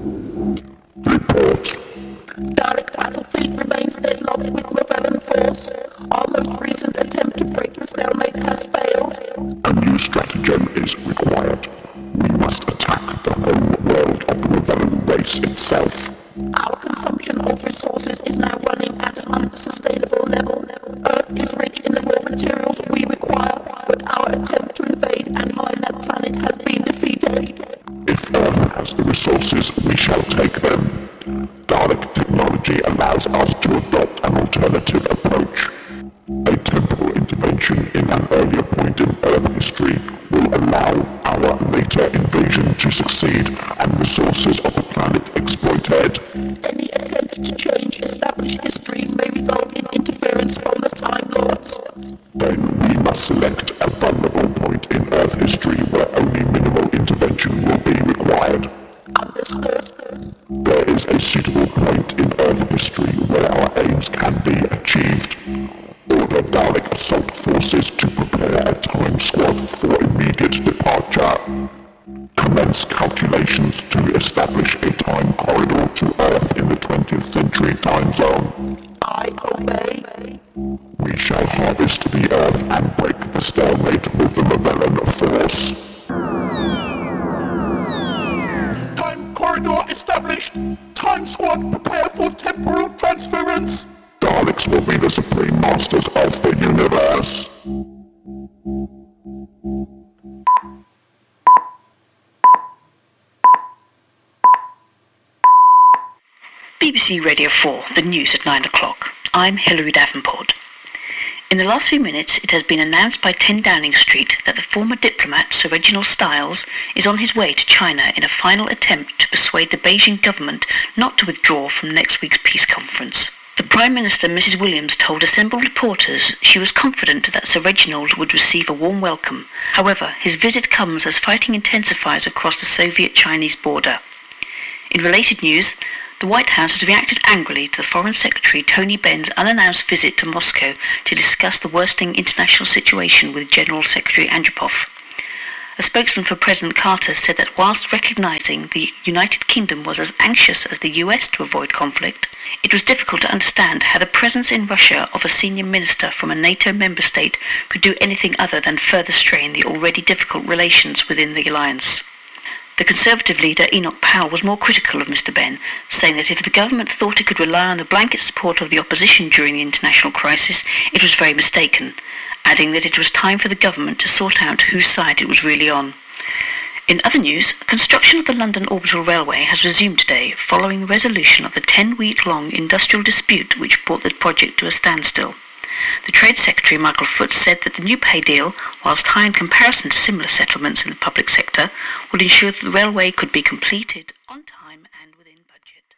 Report. Dalek battlefield remains deadlocked with Revellan force. Our most recent attempt to break the stalemate has failed. A new stratagem is required. We must attack the home world of the Revellan race itself. Our consumption of resources is now running at an unsustainable level. Earth is rich in the raw materials we require, but our attempt to invade and mine that planet has been defeated. If Earth has the resources, we shall take them. Dalek technology allows us to adopt an alternative approach. A temporal intervention in an earlier point in Earth history will allow our later invasion to succeed and resources of the planet exploited. Any attempt to change established history may result in interference from the Time Lords. Then we must select a vulnerable point in Earth history where only minimal intervention will be required. Understood. There is a suitable point in Earth history where our aims can be achieved. Order Dalek assault forces to prepare a time squad for immediate departure. Commence calculations to establish a time corridor to Earth in the 20th century time zone. I obey. We shall harvest the Earth and break the stalemate with the Revellan force. Time corridor established. Time squad prepare for temporal transference. Daleks will be the supreme masters of the universe. BBC Radio 4, the news at 9 o'clock. I'm Hilary Davenport. In the last few minutes, it has been announced by 10 Downing Street that the former diplomat, Sir Reginald Styles, is on his way to China in a final attempt to persuade the Beijing government not to withdraw from next week's peace conference. The Prime Minister, Mrs. Williams, told assembled reporters she was confident that Sir Reginald would receive a warm welcome. However, his visit comes as fighting intensifies across the Soviet-Chinese border. In related news, the White House has reacted angrily to the Foreign Secretary Tony Benn's unannounced visit to Moscow to discuss the worsening international situation with General Secretary Andropov. A spokesman for President Carter said that whilst recognising the United Kingdom was as anxious as the US to avoid conflict, it was difficult to understand how the presence in Russia of a senior minister from a NATO member state could do anything other than further strain the already difficult relations within the alliance. The Conservative leader Enoch Powell was more critical of Mr. Benn, saying that if the government thought it could rely on the blanket support of the opposition during the international crisis, it was very mistaken, adding that it was time for the government to sort out whose side it was really on. In other news, construction of the London Orbital Railway has resumed today following the resolution of the 10-week-long industrial dispute which brought the project to a standstill. The Trade Secretary Michael Foot said that the new pay deal, whilst high in comparison to similar settlements in the public sector, would ensure that the railway could be completed on time and within budget.